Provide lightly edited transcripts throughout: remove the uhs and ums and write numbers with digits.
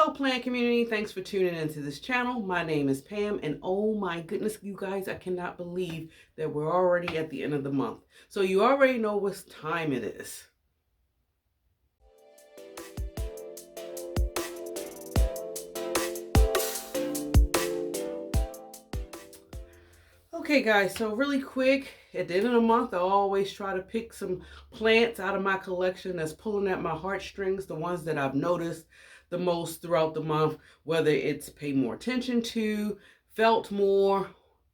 Hello plant community, thanks for tuning into this channel. My name is Pam and oh my goodness you guys, I cannot believe that we're already at the end of the month. So you already know what time it is. Okay guys, so really quick, at the end of the month I always try to pick some plants out of my collection that's pulling at my heartstrings, the ones that I've noticed the most throughout the month, whether it's paid more attention to, felt more,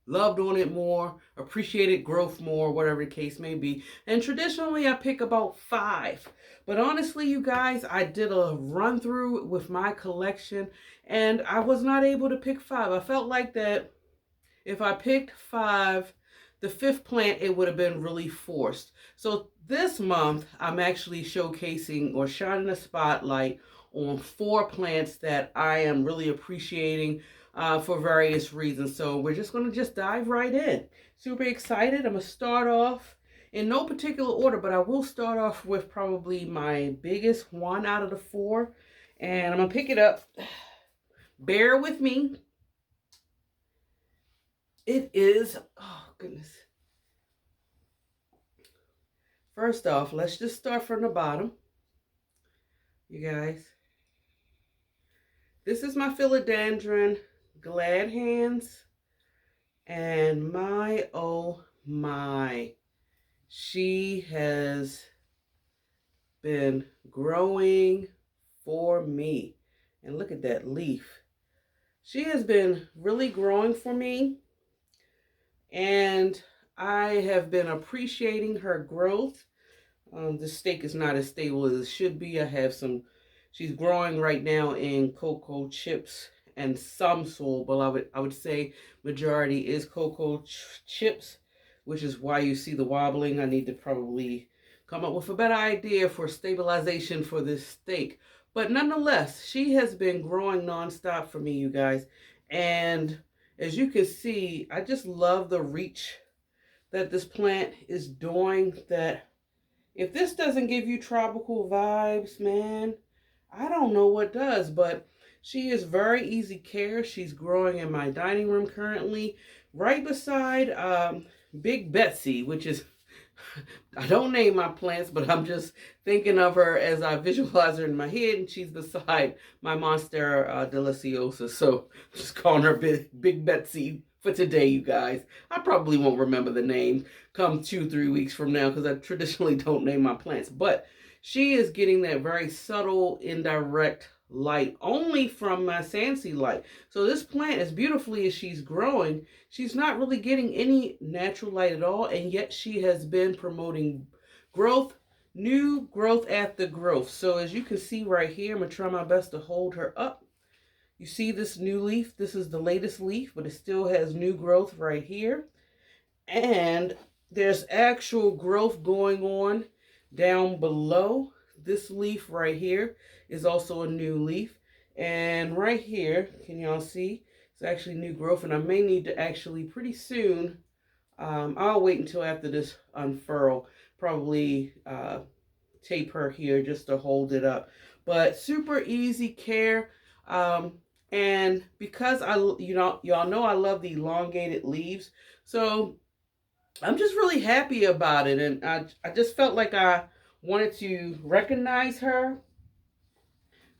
loved on it more, appreciated growth more, whatever the case may be. And traditionally I pick about 5. But honestly, you guys, I did a run through with my collection and I was not able to pick 5. I felt like that if I picked 5, the 5th plant, it would have been really forced. So this month, I'm actually showcasing or shining a spotlight on 4 plants that I am really appreciating for various reasons. So we're just going to dive right in. Super excited. I'm going to start off in no particular order, but I will start off with probably my biggest one out of the 4. And I'm going to pick it up. Bear with me. It is, oh goodness. First off, let's just start from the bottom. You guys. This is my Philodendron Glad Hands. And my, oh my. She has been growing for me. And look at that leaf. She has been really growing for me. And I have been appreciating her growth. The stake is not as stable as it should be. I have some, she's growing right now in cocoa chips and some soil, but I would say majority is cocoa chips, which is why you see the wobbling. I need to probably come up with a better idea for stabilization for this stake. But nonetheless, she has been growing nonstop for me, you guys. And as you can see, I just love the reach that this plant is doing. That if this doesn't give you tropical vibes, man, I don't know what does. But she is very easy care. She's growing in my dining room currently, right beside Big Betsy, which is, I don't name my plants, but I'm just thinking of her as I visualize her in my head, and she's beside my Monstera Deliciosa. So I'm just calling her Big Betsy for today, you guys. I probably won't remember the name come 2-3 weeks from now because I traditionally don't name my plants. But she is getting that very subtle, indirect light only from my Sansi light. So this plant, as beautifully as she's growing, she's not really getting any natural light at all, and yet she has been promoting growth, new growth after growth. So as you can see right here, I'm gonna try my best to hold her up. You see this new leaf? This is the latest leaf, but it still has new growth right here. And there's actual growth going on down below. This leaf right here is also a new leaf. And right here, can y'all see? It's actually new growth, and I may need to actually pretty soon, I'll wait until after this unfurl, probably tape her here just to hold it up. But super easy care. And because y'all know I love the elongated leaves, so I'm just really happy about it. And I just felt like I wanted to recognize her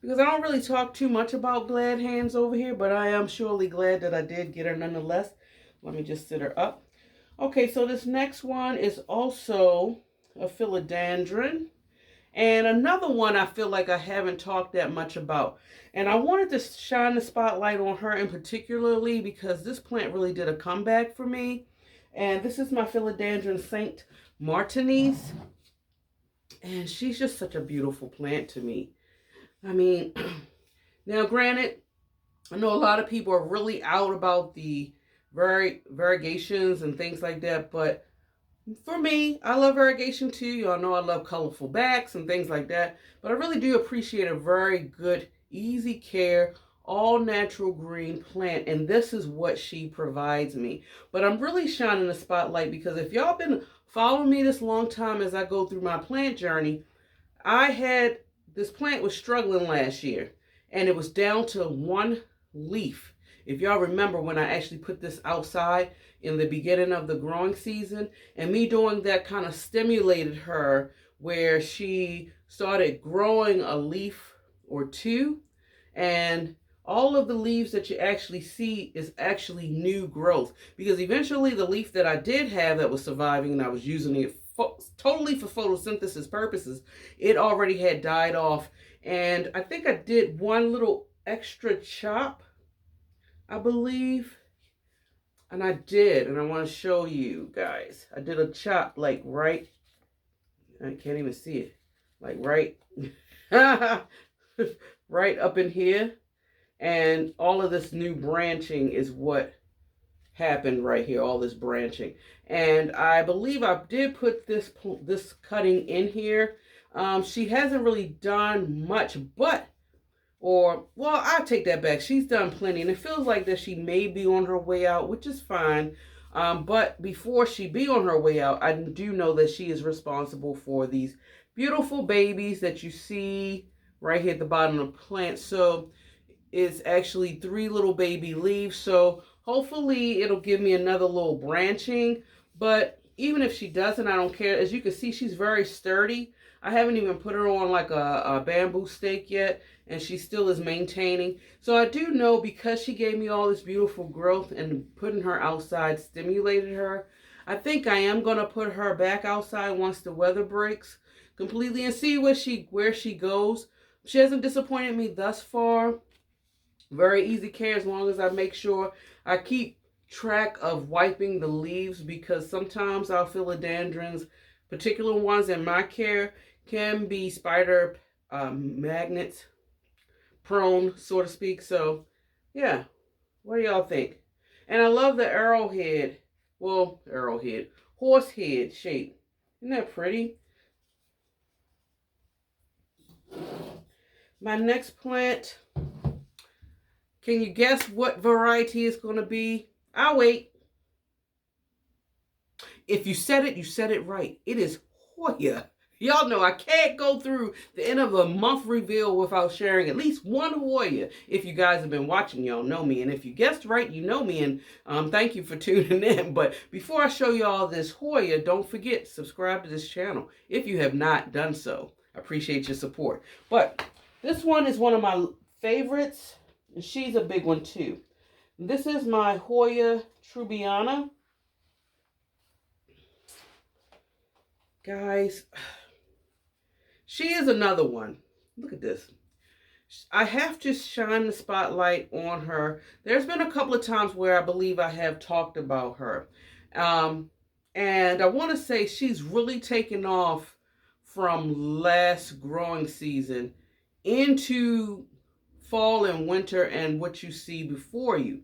because I don't really talk too much about Glad Hands over here, but I am surely glad that I did get her nonetheless. Let me just sit her up. Okay, so this next one is also a Philodendron. And another one I feel like I haven't talked that much about. And I wanted to shine the spotlight on her in particularly because this plant really did a comeback for me. And this is my Philodendron Saint Martinez. And she's just such a beautiful plant to me. I mean, now granted, I know a lot of people are really out about the variegations and things like that, but for me, I love variegation too. Y'all know I love colorful backs and things like that. But I really do appreciate a very good, easy care, all natural green plant. And this is what she provides me. But I'm really shining the spotlight because if y'all been following me this long time as I go through my plant journey, this plant was struggling last year. and it was down to one leaf. If y'all remember when I actually put this outside in the beginning of the growing season, and me doing that kind of stimulated her where she started growing a leaf or two, and all of the leaves that you actually see is actually new growth, because eventually the leaf that I did have that was surviving and I was using it totally for photosynthesis purposes, it already had died off. And I think I did one little extra chop, I believe. And I did, and I want to show you guys. I did a chop like right, I can't even see it, like right, right up in here. And all of this new branching is what happened right here, all this branching. And I believe I did put this cutting in here. She hasn't really done much, but, or, well, I'll take that back. She's done plenty, and it feels like that she may be on her way out, which is fine. But before she be on her way out, I do know that she is responsible for these beautiful babies that you see right here at the bottom of the plant. So it's actually 3 little baby leaves. So hopefully it'll give me another little branching. But even if she doesn't, I don't care. As you can see, she's very sturdy. I haven't even put her on like a bamboo stake yet, and she still is maintaining. So I do know, because she gave me all this beautiful growth and putting her outside stimulated her, I think I am going to put her back outside once the weather breaks completely and see where she goes. She hasn't disappointed me thus far. Very easy care, as long as I make sure I keep track of wiping the leaves, because sometimes our philodendrons, particular ones in my care, can be spider magnets prone, so to speak. So yeah, what do y'all think? And I love the arrowhead, horse head shape. Isn't that pretty? My next plant, can you guess what variety it's going to be? I'll wait. If you said it right. It is Hoya. Y'all know I can't go through the end of a month reveal without sharing at least one Hoya. If you guys have been watching, y'all know me. And if you guessed right, you know me. And thank you for tuning in. But before I show y'all this Hoya, don't forget, subscribe to this channel if you have not done so. I appreciate your support. But this one is one of my favorites, and she's a big one too. This is my Hoya Trubiana. Guys, she is another one. Look at this. I have to shine the spotlight on her. There's been a couple of times where I believe I have talked about her. And I want to say she's really taken off from last growing season into fall and winter and what you see before you.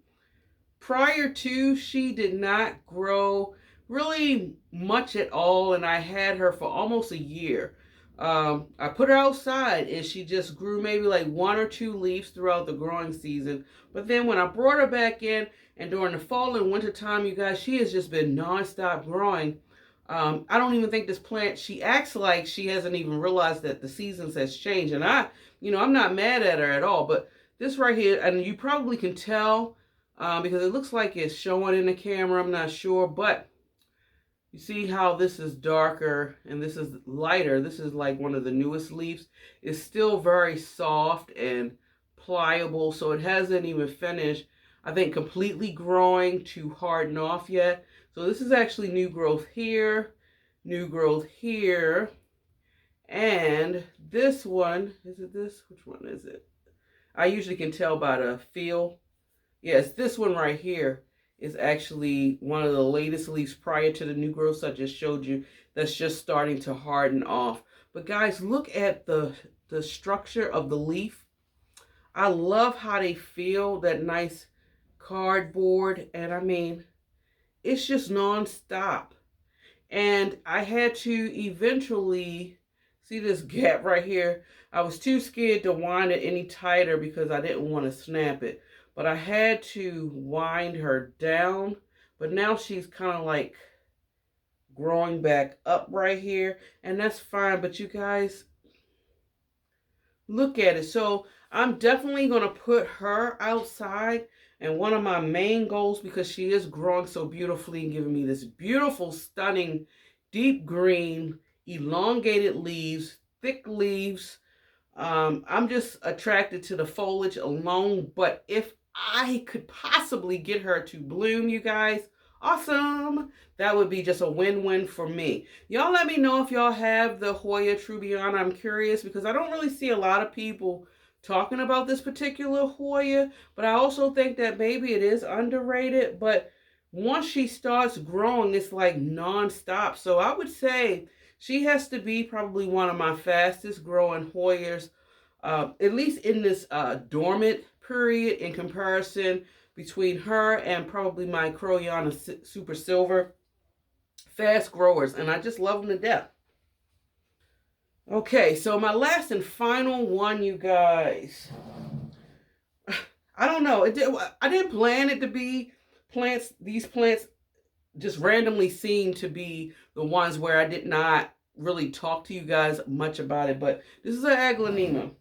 Prior to, she did not grow really much at all, and I had her for almost a year. I put her outside, and she just grew maybe like 1 or 2 leaves throughout the growing season. But then when I brought her back in, and during the fall and winter time, you guys, she has just been nonstop growing. I don't even think this plant, she acts like she hasn't even realized that the seasons has changed. And I'm not mad at her at all. But this right here, and you probably can tell, because it looks like it's showing in the camera, I'm not sure, but you see how this is darker and this is lighter. This is like one of the newest leaves. It's still very soft and pliable, so it hasn't even finished, I think, completely growing to harden off yet. So this is actually new growth here, new growth here, and this one, is it this? Which one is it? I usually can tell by the feel. Yes, this one right here is actually one of the latest leaves prior to the new growth I just showed you, that's just starting to harden off. But guys, look at the structure of the leaf. I love how they feel, that nice cardboard, and I mean, it's just non-stop. And I had to eventually, see this gap right here? I was too scared to wind it any tighter because I didn't want to snap it. But I had to wind her down. But now she's kind of like growing back up right here. And that's fine. But you guys, look at it. So I'm definitely going to put her outside. And one of my main goals, because she is growing so beautifully and giving me this beautiful, stunning, deep green, elongated leaves, thick leaves. I'm just attracted to the foliage alone. But if I could possibly get her to bloom, you guys, awesome. That would be just a win-win for me. Y'all let me know if y'all have the Hoya Trubiana. I'm curious because I don't really see a lot of people talking about this particular Hoya, but I also think that maybe it is underrated. But once she starts growing, it's like non-stop. So I would say she has to be probably one of my fastest growing Hoyas, at least in this dormant period, in comparison between her and probably my Croyana Super Silver. Fast growers, and I just love them to death. Okay, so my last and final one, you guys. I don't know. I didn't plan it to be plants. These plants just randomly seem to be the ones where I did not really talk to you guys much about it. But this is an Aglaonema.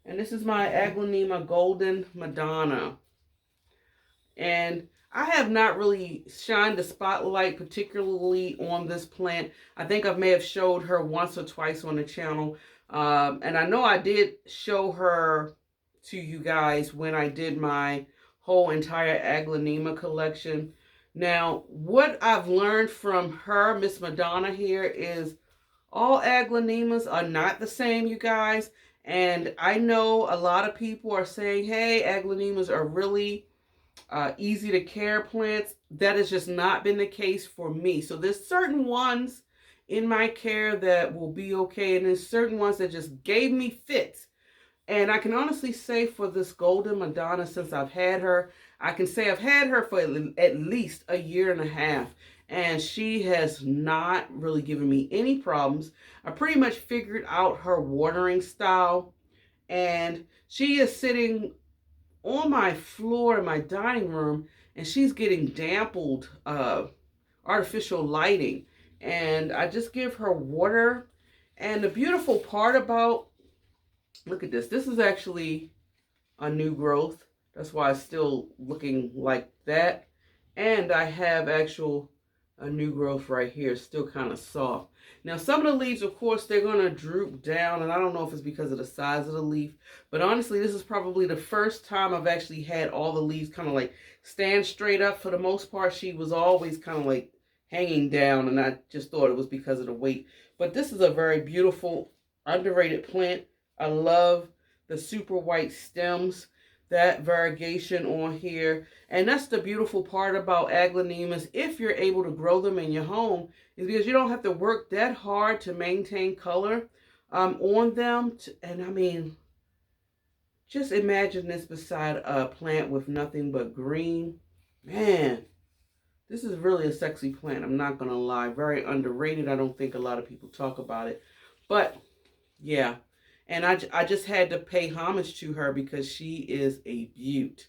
And this is my Aglaonema Golden Madonna. And I have not really shined the spotlight particularly on this plant. I think I may have showed her once or twice on the channel. And I know I did show her to you guys when I did my whole entire Aglaonema collection. Now, what I've learned from her, Miss Madonna here, is all Aglaonemas are not the same, you guys. And I know a lot of people are saying, hey, Aglaonemas are really easy to care plants. That has just not been the case for me. So there's certain ones in my care that will be okay, and there's certain ones that just gave me fits. And I can honestly say for this Golden Madonna, since I've had her, I can say I've had her for at least a year and a half. And she has not really given me any problems. I pretty much figured out her watering style. And she is sitting on my floor in my dining room, and she's getting dampened artificial lighting. And I just give her water. And the beautiful part about, look at this. This is actually a new growth. That's why it's still looking like that. And I have a new growth right here, still kind of soft. Now, some of the leaves, of course, they're going to droop down, and I don't know if it's because of the size of the leaf, but honestly, this is probably the first time I've actually had all the leaves kind of like stand straight up. For the most part, she was always kind of like hanging down, and I just thought it was because of the weight. But this is a very beautiful, underrated plant. I love the super white stems, that variegation on here. And that's the beautiful part about Aglaonemas, if you're able to grow them in your home, is because you don't have to work that hard to maintain color on them. And I mean, just imagine this beside a plant with nothing but green. Man, this is really a sexy plant. I'm not going to lie. Very underrated. I don't think a lot of people talk about it. But yeah. And I just had to pay homage to her because she is a beaut.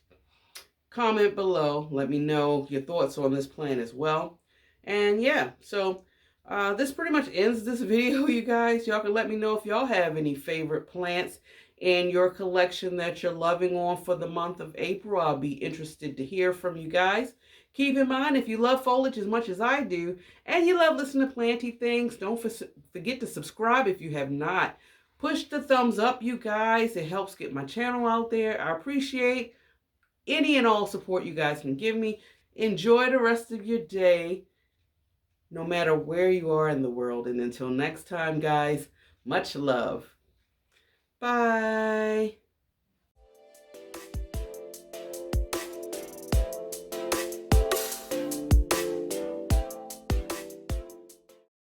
Comment below. Let me know your thoughts on this plant as well. And yeah, so this pretty much ends this video, you guys. Y'all can let me know if y'all have any favorite plants in your collection that you're loving on for the month of April. I'll be interested to hear from you guys. Keep in mind, if you love foliage as much as I do, and you love listening to planty things, don't forget to subscribe if you have not. Push the thumbs up, you guys. It helps get my channel out there. I appreciate any and all support you guys can give me. Enjoy the rest of your day, no matter where you are in the world. And until next time, guys, much love. Bye.